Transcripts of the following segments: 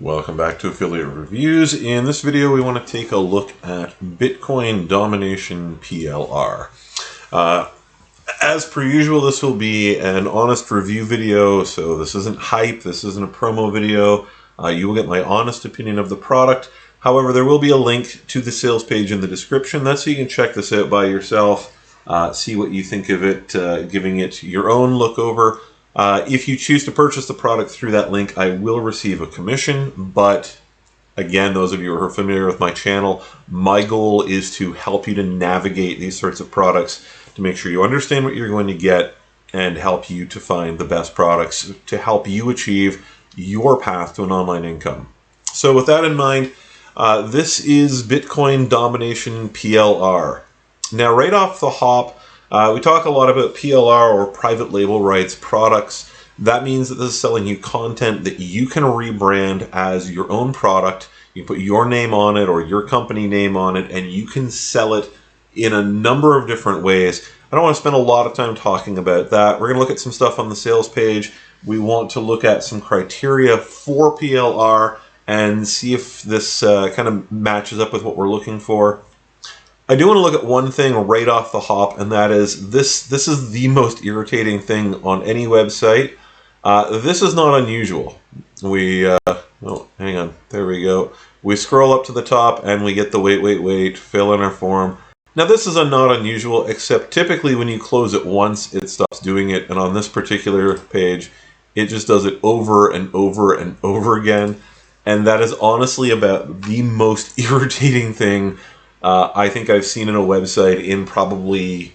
Welcome back to Affiliate Reviews. In this video, we want to take a look at Bitcoin Domination PLR. As per usual, this will be an honest review video, so this isn't hype, this isn't a promo video. You will get my honest opinion of the product. However, there will be a link to the sales page in the description. That's so you can check this out by yourself, see what you think of it, giving it your own look over. If you choose to purchase the product through that link, I will receive a commission, but again, those of you who are familiar with my channel, my goal is to help you to navigate these sorts of products, to make sure you understand what you're going to get and help you to find the best products to help you achieve your path to an online income. So with that in mind, this is Bitcoin Domination PLR. Now, right off the hop, we talk a lot about PLR or private label rights products. That means that this is selling you content that you can rebrand as your own product. You put your name on it or your company name on it, and you can sell it in a number of different ways. I don't want to spend a lot of time talking about that. We're going to look at some stuff on the sales page. We want to look at some criteria for PLR and see if this kind of matches up with what we're looking for. I do want to look at one thing right off the hop, and that is this is the most irritating thing on any website. This is not unusual. Oh, hang on, there we go. We scroll up to the top and we get the wait, fill in our form. Now this is not unusual, except typically when you close it once, it stops doing it, and on this particular page, it just does it over and over and over again. And that is honestly about the most irritating thing I think I've seen in a website in probably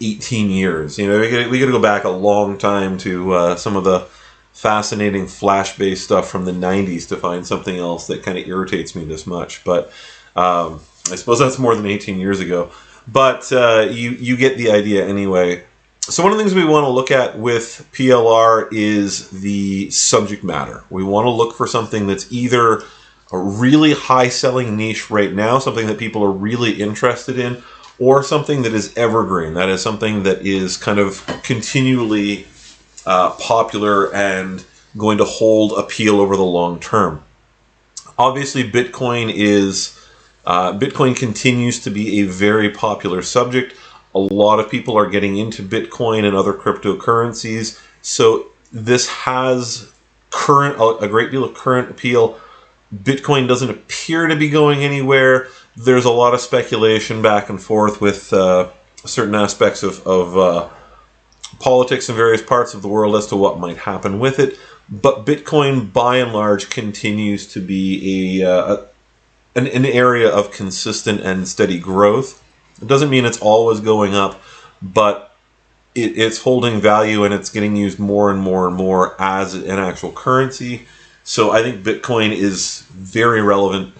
18 years. You know, we got to go back a long time to some of the fascinating Flash-based stuff from the 90s to find something else that kind of irritates me this much. But I suppose that's more than 18 years ago. But you get the idea anyway. So one of the things we want to look at with PLR is the subject matter. We want to look for something that's either a really high-selling niche right now, something that people are really interested in, or something that is evergreen. That is something that is kind of continually popular and going to hold appeal over the long term. Obviously, Bitcoin continues to be a very popular subject. A lot of people are getting into Bitcoin and other cryptocurrencies, so this has a great deal of current appeal. Bitcoin doesn't appear to be going anywhere. There's a lot of speculation back and forth with certain aspects of politics in various parts of the world as to what might happen with it. But Bitcoin, by and large, continues to be an area of consistent and steady growth. It doesn't mean it's always going up, but it's holding value and it's getting used more and more and more as an actual currency. So I think Bitcoin is very relevant.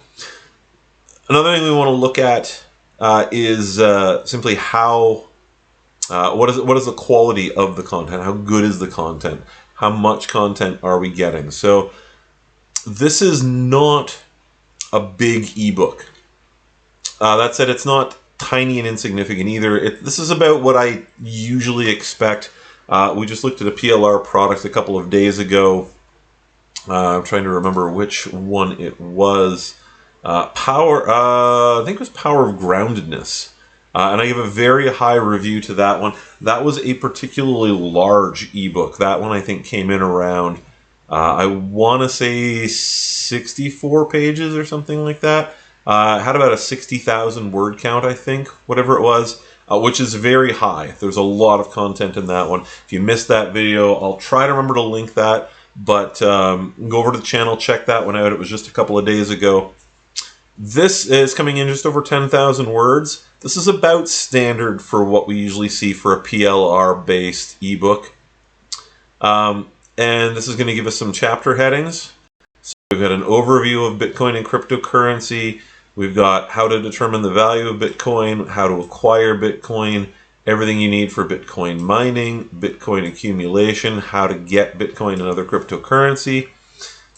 Another thing we want to look at is simply what is the quality of the content? How good is the content? How much content are we getting? So this is not a big ebook. That said, it's not tiny and insignificant either. This is about what I usually expect. We just looked at a PLR product a couple of days ago. I'm trying to remember which one it was. I think it was Power of Groundedness. And I give a very high review to that one. That was a particularly large ebook. That one I think came in around, I want to say 64 pages or something like that. Had about a 60,000 word count, I think, whatever it was, which is very high. There's a lot of content in that one. If you missed that video, I'll try to remember to link that. But go over to the channel, check that one out. It was just a couple of days ago. This is coming in just over 10,000 words. This is about standard for what we usually see for a PLR-based ebook. And this is going to give us some chapter headings. So we've got an overview of Bitcoin and cryptocurrency. We've got how to determine the value of Bitcoin, how to acquire Bitcoin, everything you need for Bitcoin mining, Bitcoin accumulation, how to get Bitcoin and other cryptocurrency,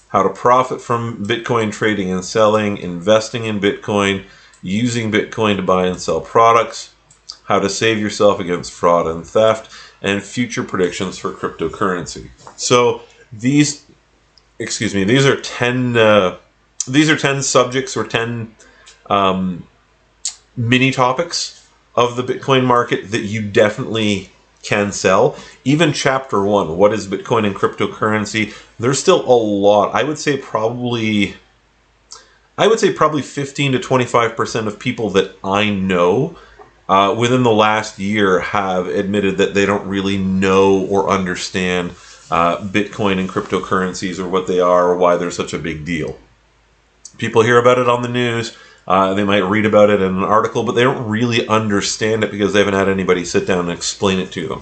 how to profit from Bitcoin trading and selling, investing in Bitcoin, using Bitcoin to buy and sell products, how to save yourself against fraud and theft, and future predictions for cryptocurrency. So these excuse me, these are 10 subjects or 10 mini topics of the Bitcoin market that you definitely can sell. Even chapter 1, what is Bitcoin and cryptocurrency? There's still a lot. I would say probably 15 to 25% of people that I know within the last year have admitted that they don't really know or understand Bitcoin and cryptocurrencies, or what they are, or why they're such a big deal. People hear about it on the news. They might read about it in an article, but they don't really understand it because they haven't had anybody sit down and explain it to them.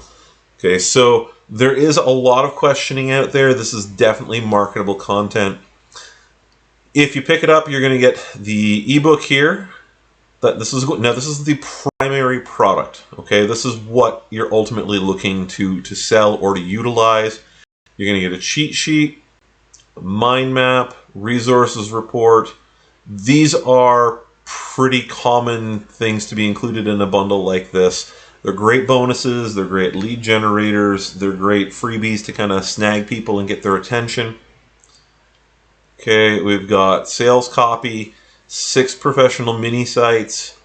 Okay, so there is a lot of questioning out there. This is definitely marketable content. If you pick it up, you're going to get the ebook here. This is the primary product. Okay, this is what you're ultimately looking to sell or to utilize. You're going to get a cheat sheet, a mind map, resources report. These are pretty common things to be included in a bundle like this. They're great bonuses, they're great lead generators, they're great freebies to kind of snag people and get their attention. Okay, we've got sales copy, 6 professional mini sites,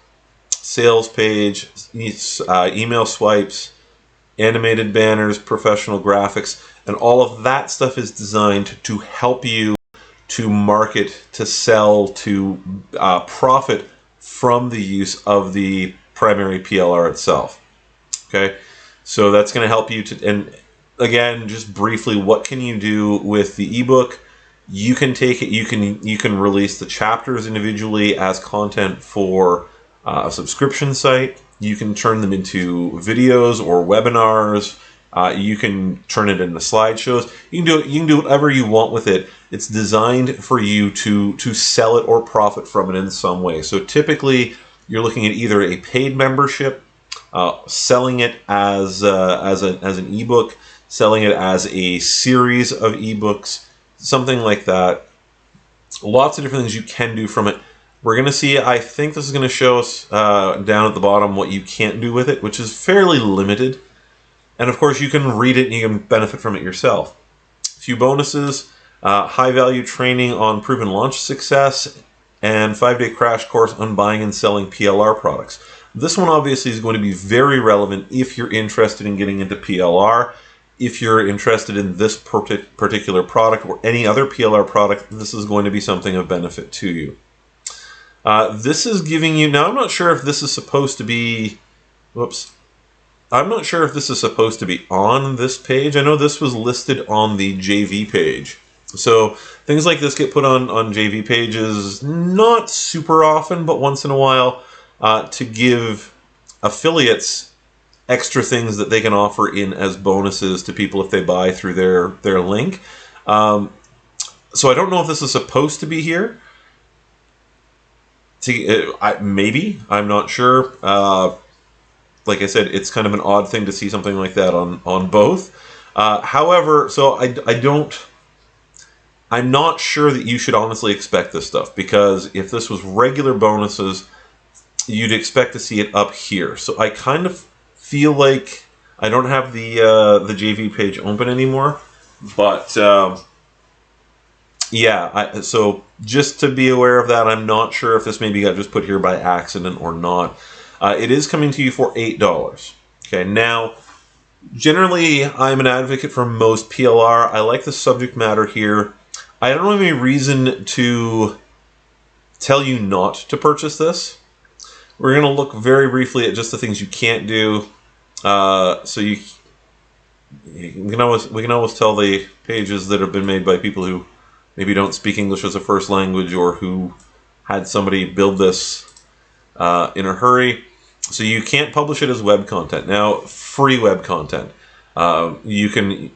sales page, email swipes, animated banners, professional graphics, and all of that stuff is designed to help you to market, to sell, to profit from the use of the primary PLR itself. Okay, so that's going to help you to, and again, just briefly, what can you do with the ebook? You can take it, you can release the chapters individually as content for a subscription site. You can turn them into videos or webinars. You can turn it into slideshows. You can do whatever you want with it. It's designed for you to sell it or profit from it in some way. So typically, you're looking at either a paid membership, selling it as an ebook, selling it as a series of ebooks, something like that. Lots of different things you can do from it. We're going to see, I think this is going to show us down at the bottom what you can't do with it, which is fairly limited. And of course, you can read it and you can benefit from it yourself. A few bonuses, high value training on proven launch success, and 5-day crash course on buying and selling PLR products. This one obviously is going to be very relevant if you're interested in getting into PLR. If you're interested in this particular product or any other PLR product, this is going to be something of benefit to you. This is giving you, now I'm not sure if this is supposed to be, I'm not sure if this is supposed to be on this page. I know this was listed on the JV page. So things like this get put on JV pages not super often, but once in a while to give affiliates extra things that they can offer in as bonuses to people if they buy through their link. So I don't know if this is supposed to be here. Maybe, I'm not sure. Like I said, it's kind of an odd thing to see something like that on both. However, so I'm not sure that you should honestly expect this stuff, because if this was regular bonuses, you'd expect to see it up here. So I kind of feel like I don't have the JV page open anymore, but yeah, so just to be aware of that, I'm not sure if this maybe got just put here by accident or not. It is coming to you for $8. Okay, now, generally, I'm an advocate for most PLR. I like the subject matter here. I don't have any reason to tell you not to purchase this. We're going to look very briefly at just the things you can't do. So we can always tell the pages that have been made by people who maybe don't speak English as a first language, or who had somebody build this in a hurry. So you can't publish it as web content. Now, free web content. You can,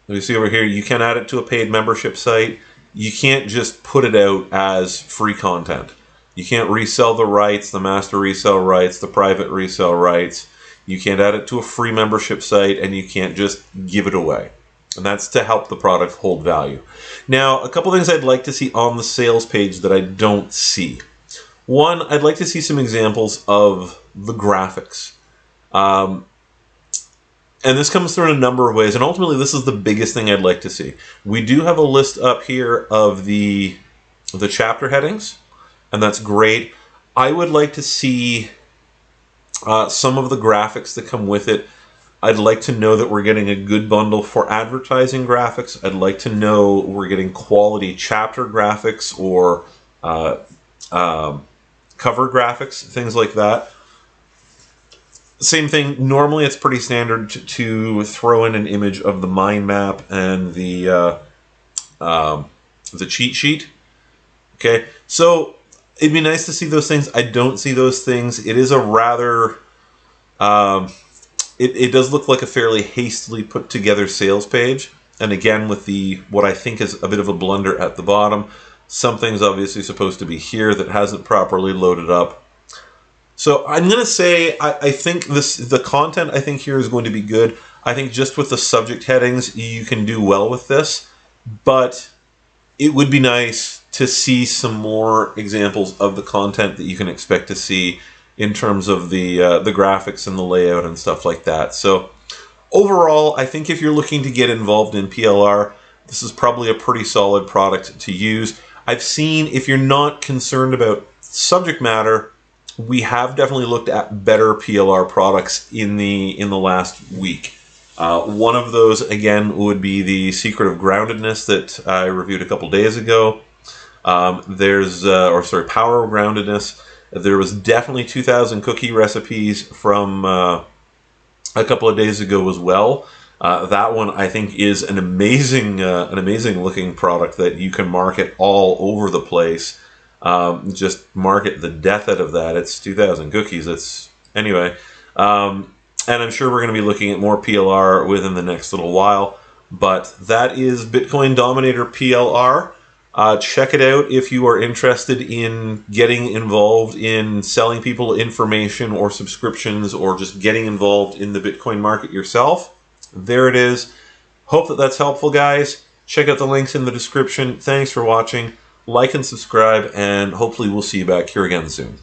you see over here, you can add it to a paid membership site. You can't just put it out as free content. You can't resell the rights, the master resell rights, the private resell rights. You can't add it to a free membership site, and you can't just give it away. And that's to help the product hold value. Now, a couple things I'd like to see on the sales page that I don't see. One, I'd like to see some examples of the graphics. And this comes through in a number of ways, and ultimately this is the biggest thing I'd like to see. We do have a list up here of the chapter headings, and that's great. I would like to see some of the graphics that come with it. I'd like to know that we're getting a good bundle for advertising graphics. I'd like to know we're getting quality chapter graphics or cover graphics, things like that. Same thing, normally it's pretty standard to throw in an image of the mind map and the cheat sheet. Okay, so it'd be nice to see those things. I don't see those things. It is a rather, it does look like a fairly hastily put together sales page. And again, with what I think is a bit of a blunder at the bottom. Something's obviously supposed to be here that hasn't properly loaded up. So I'm going to say I think the content I think here is going to be good. I think just with the subject headings, you can do well with this. But it would be nice to see some more examples of the content that you can expect to see in terms of the graphics and the layout and stuff like that. So overall, I think if you're looking to get involved in PLR, this is probably a pretty solid product to use. I've seen, if you're not concerned about subject matter, we have definitely looked at better PLR products in the last week. One of those, again, would be the Secret of Groundedness that I reviewed a couple days ago. Power of Groundedness. There was definitely 2,000 cookie recipes from a couple of days ago as well. That one, I think, is an amazing looking product that you can market all over the place. Just market the death out of that. It's 2,000 cookies. Anyway. And I'm sure we're going to be looking at more PLR within the next little while. But that is Bitcoin Dominator PLR. Check it out if you are interested in getting involved in selling people information or subscriptions or just getting involved in the Bitcoin market yourself. There it is. Hope that that's helpful, guys. Check out the links in the description. Thanks for watching. Like and subscribe, and hopefully we'll see you back here again soon.